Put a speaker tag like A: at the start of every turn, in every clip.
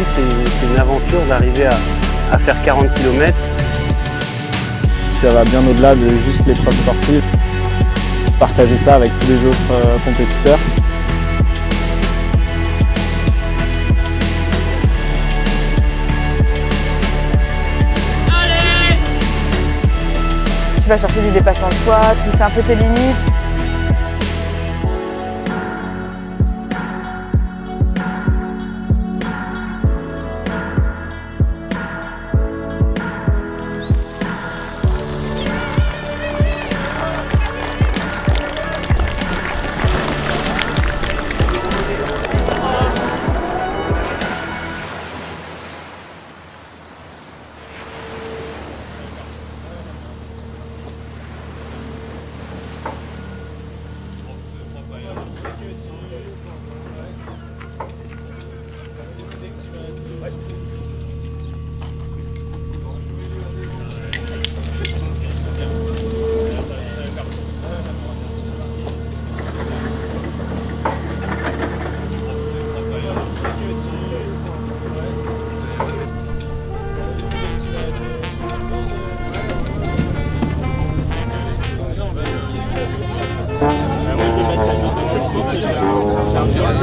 A: vie, c'est une aventure d'arriver à faire 40 km.
B: Ça va bien au-delà de juste l'épreuve sportive. Partager ça avec tous les autres compétiteurs.
C: Tu vas chercher du dépassement de soi, pousser un peu tes limites.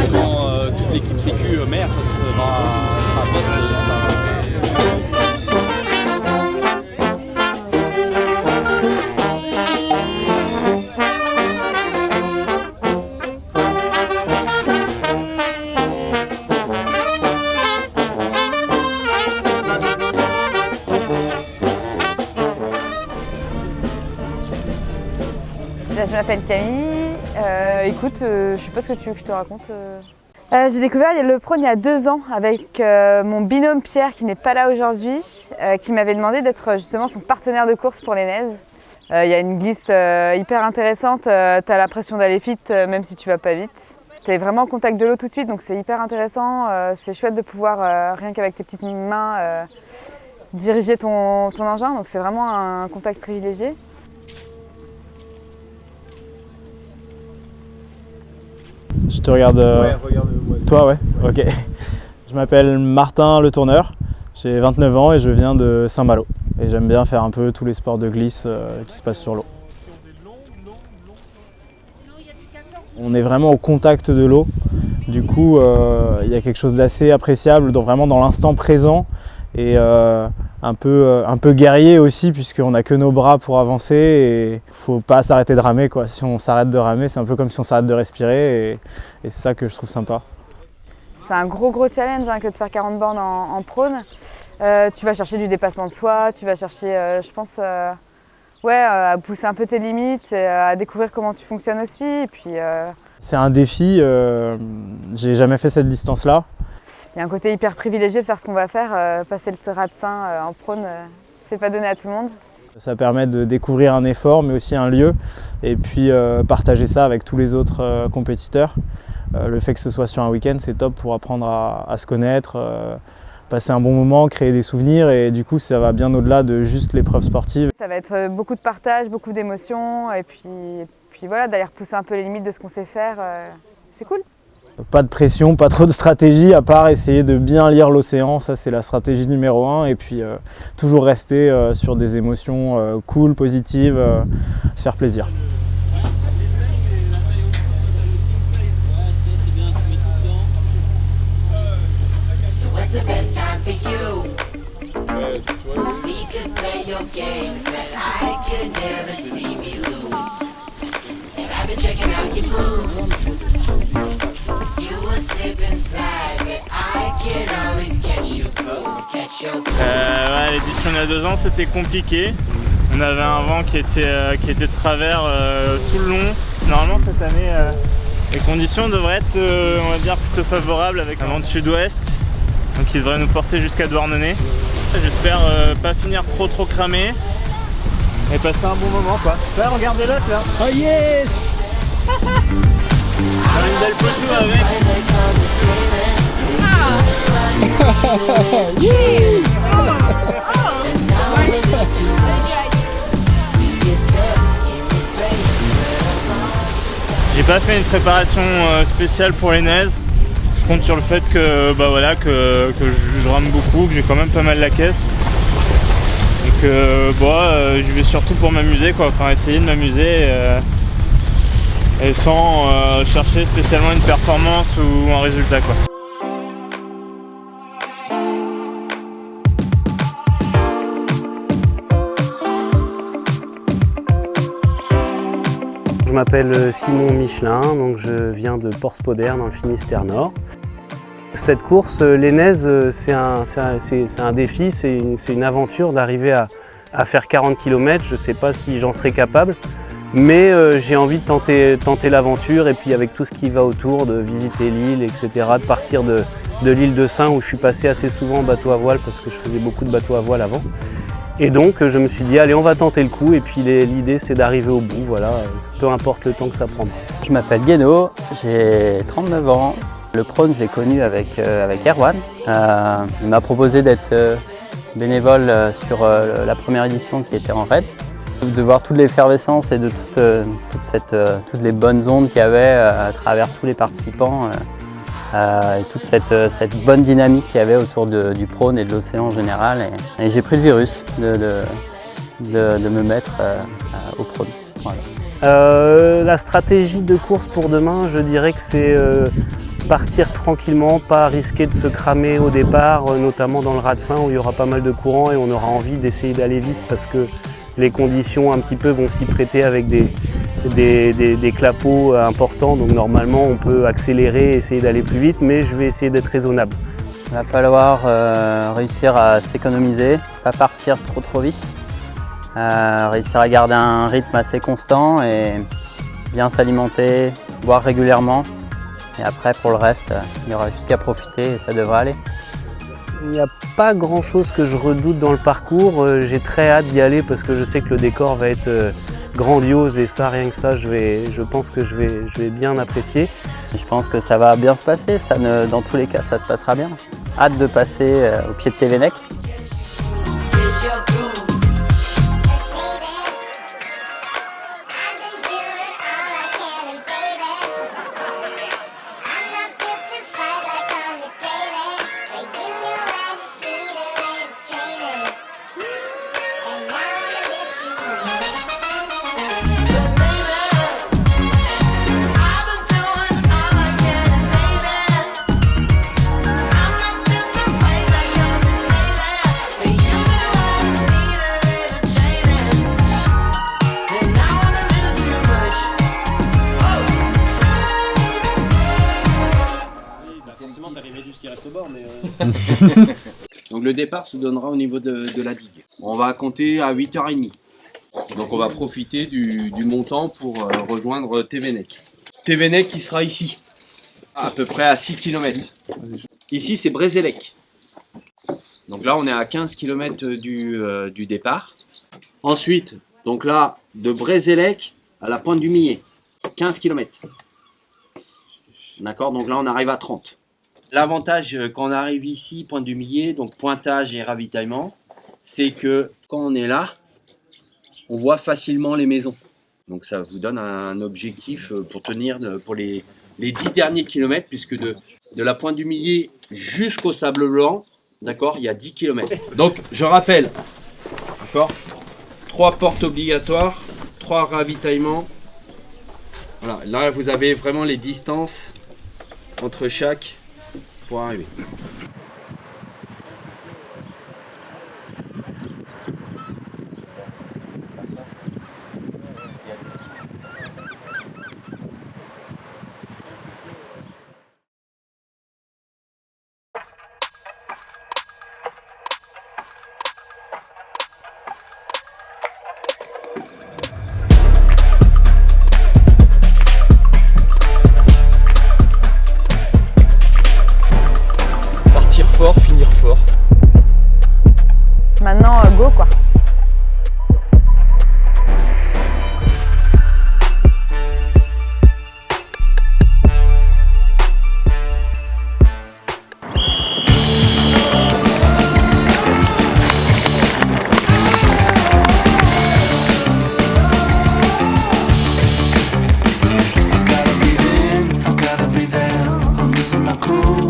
D: Quand toute l'équipe sécu mère sera à poste.
C: Je m'appelle Camille. Écoute, je sais pas ce que tu veux que je te raconte. J'ai découvert le prône il y a 2 ans avec mon binôme Pierre qui n'est pas là aujourd'hui, qui m'avait demandé d'être justement son partenaire de course pour les Neiges. Il y a une glisse hyper intéressante, tu as l'impression d'aller vite même si tu vas pas vite. Tu es vraiment en contact de l'eau tout de suite donc c'est hyper intéressant, c'est chouette de pouvoir rien qu'avec tes petites mains diriger ton engin, donc c'est vraiment un contact privilégié.
B: Je te regarde.
A: Regarde-moi.
B: Toi, ouais, ok. Je m'appelle Martin Le Tourneur, j'ai 29 ans et je viens de Saint-Malo. Et j'aime bien faire un peu tous les sports de glisse qui se passent sur l'eau. On est vraiment au contact de l'eau. Du coup, il y a quelque chose d'assez appréciable, vraiment dans l'instant présent. Et un peu guerrier aussi, puisqu'on n'a que nos bras pour avancer et faut pas s'arrêter de ramer, quoi. Si on s'arrête de ramer, c'est un peu comme si on s'arrête de respirer et c'est ça que je trouve sympa.
C: C'est un gros challenge que de faire 40 bornes en prône. Tu vas chercher du dépassement de soi, tu vas chercher, je pense, à pousser un peu tes limites, et à découvrir comment tu fonctionnes aussi. Et puis,
B: c'est un défi, j'ai jamais fait cette distance-là.
C: Il y a un côté hyper privilégié de faire ce qu'on va faire, passer le Ratsin en prône, c'est pas donné à tout le monde.
B: Ça permet de découvrir un effort mais aussi un lieu et puis partager ça avec tous les autres compétiteurs. Le fait que ce soit sur un week-end, c'est top pour apprendre à se connaître, passer un bon moment, créer des souvenirs et du coup ça va bien au-delà de juste l'épreuve sportive.
C: Ça va être beaucoup de partage, beaucoup d'émotions et puis voilà, d'ailleurs pousser un peu les limites de ce qu'on sait faire, c'est cool.
B: Pas de pression, pas trop de stratégie, à part essayer de bien lire l'océan, ça c'est la stratégie numéro 1. Et puis toujours rester sur des émotions cool, positives, se faire plaisir.
E: L'édition il y a 2 ans c'était compliqué. On avait un vent qui était de travers tout le long. Normalement cette année les conditions devraient être on va dire plutôt favorables avec un vent de sud-ouest. Donc il devrait nous porter jusqu'à Douarnenez. J'espère pas finir trop cramé et passer un bon moment quoi. Là regardez l'autre là.
D: Oh yes.
E: Une belle photo avec. J'ai pas fait une préparation spéciale pour les neiges. Je compte sur le fait que, que je rame beaucoup, que j'ai quand même pas mal la caisse. Donc je vais surtout pour m'amuser, quoi, enfin essayer de m'amuser et sans chercher spécialement une performance ou un résultat, quoi.
A: Je m'appelle Simon Michelin, donc je viens de Porspoder dans le Finistère Nord. Cette course, l'Enez, c'est un défi, c'est une aventure d'arriver à faire 40 km. Je ne sais pas si j'en serai capable, mais j'ai envie de tenter l'aventure et puis avec tout ce qui va autour, de visiter l'île, etc., de partir de l'île de Sein où je suis passé assez souvent en bateau à voile parce que je faisais beaucoup de bateaux à voile avant. Et donc je me suis dit allez, on va tenter le coup et puis l'idée c'est d'arriver au bout, voilà, peu importe le temps que ça prendra.
F: Je m'appelle Guéno, j'ai 39 ans. Le prône, je l'ai connu avec Erwan. Il m'a proposé d'être bénévole sur la première édition qui était en raid. De voir toute l'effervescence et de toutes les bonnes ondes qu'il y avait à travers tous les participants et toute cette bonne dynamique qu'il y avait autour du prône et de l'océan en général. Et j'ai pris le virus de me mettre au prône. Voilà.
A: La stratégie de course pour demain, je dirais que c'est partir tranquillement, pas risquer de se cramer au départ, notamment dans le raz de Sein où il y aura pas mal de courant et on aura envie d'essayer d'aller vite parce que les conditions un petit peu vont s'y prêter avec des clapots importants, donc normalement on peut accélérer et essayer d'aller plus vite, mais je vais essayer d'être raisonnable.
F: Il va falloir réussir à s'économiser, pas partir trop vite, réussir à garder un rythme assez constant et bien s'alimenter, boire régulièrement. Et après, pour le reste, il n'y aura juste qu'à profiter et ça devrait aller.
A: Il n'y a pas grand chose que je redoute dans le parcours. J'ai très hâte d'y aller parce que je sais que le décor va être grandiose et ça, rien que ça, je pense que je vais bien apprécier.
F: Et je pense que ça va bien se passer. Dans tous les cas, ça se passera bien. Hâte de passer au pied de Tévenec.
G: Donc le départ se donnera au niveau de la digue. On va compter à 8h30. Donc on va profiter du montant pour rejoindre Tévenec. Tévenec qui sera ici, à peu près à 6 km. Ici c'est Brézélec. Donc là on est à 15 km du départ. Ensuite, donc là, de Brézélec à la pointe du Millet, 15 km. D'accord, donc là on arrive à 30. L'avantage quand on arrive ici, pointe du Millet, donc pointage et ravitaillement, c'est que quand on est là, on voit facilement les maisons. Donc ça vous donne un objectif pour tenir pour les 10 derniers kilomètres, puisque de la pointe du Millet jusqu'au Sable Blanc, d'accord, il y a 10 km. Donc je rappelle, d'accord, 3 portes obligatoires, 3 ravitaillements. Voilà, là vous avez vraiment les distances entre chaque pour arriver.
H: Fort, finir fort.
C: Maintenant, go quoi.
I: Gotta breathe in, I gotta breathe out. I'm losing my cool.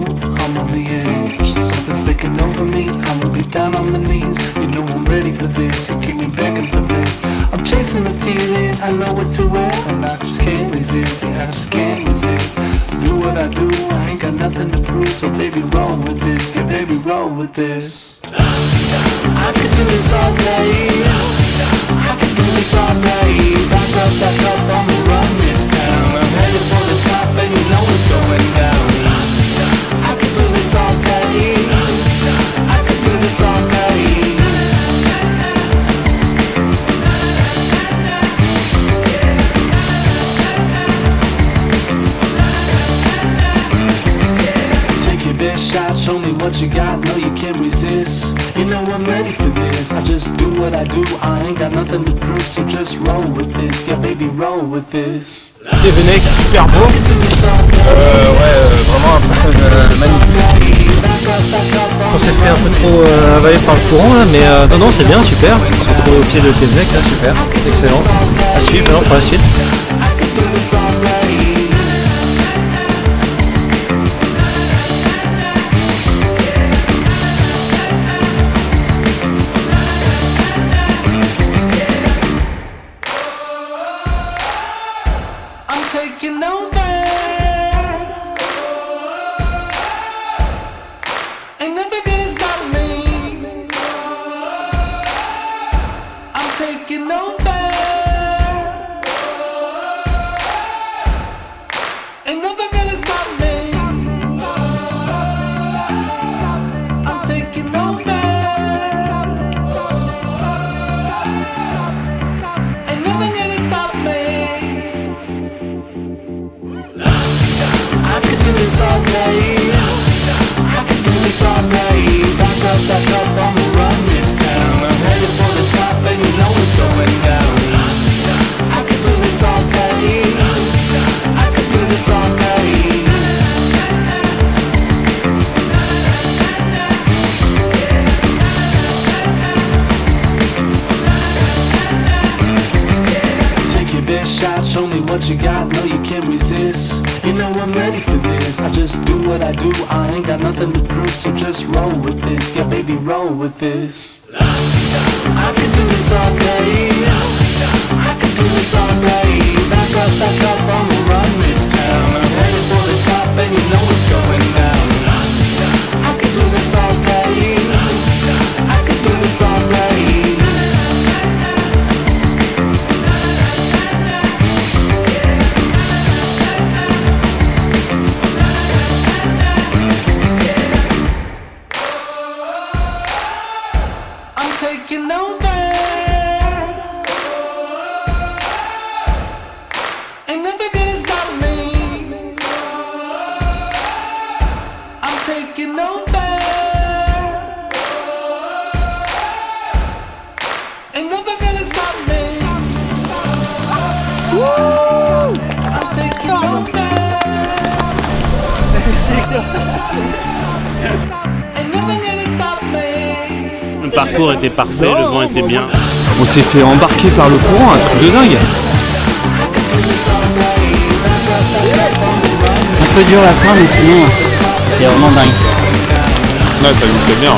I: down on my knees. You know I'm ready for this, you keep me begging for this. I'm chasing the feeling, I know what to wear, and I just can't resist, yeah, I just can't resist. Do what I do, I ain't got nothing to prove, so baby roll with this, yeah baby roll with this. I could do this all day, I could do this all day. Back up, on the run this town. I'm headed for the top and you know it's going down. I could do this all day, I could do this all day. Take your best shot, show me what you got, no you can't resist. You know I'm ready for this, I just do what I do, I ain't got nothing to prove, so just roll with this, yeah baby roll with this.
B: Venec, super beau.
H: Vraiment un prône magnifique. On s'est fait un peu trop avaler par le courant là, mais non, c'est bien, super. On se retrouve au pied de Venec là, super, excellent. À suivre alors pour la suite.
I: Taking over, ain't nothing gonna stop me. I'm taking over, ain't nothing gonna stop me. I'm taking over, ain't nothing gonna stop me. I could do this all day, I could do this all day. Back up, on the run this town. I'm headed for the top and you know it's going down. I could do this all day, I could do this all day. Take your best shot, show me what you got, no you can't resist. You know I'm ready for this, I just do what I do, I ain't got nothing to prove, so just roll with this, yeah baby roll with this. I could do this all day, I could do this all day. Back up, on the run this town. I'm headed for the top and you know it's going down. I could do this all day, I could do this all day. I'm taking over, ain't nothing gonna stop me. I'm taking over, ain't nothing gonna stop me. I'm taking over, ain't nothing gonna stop me.
E: Le parcours était parfait, le vent était bien.
H: On s'est fait embarquer par le courant, un truc de dingue.
F: Un peu dur la fin, mais sinon, c'est vraiment dingue.
E: Ouais, ça nous fait bien.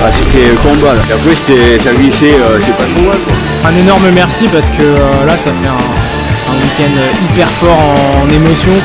J: Ah, c'était combat là. Et après ça glissait, c'est pas trop mal quoi.
B: Un énorme merci parce que là ça fait un week-end hyper fort en émotion.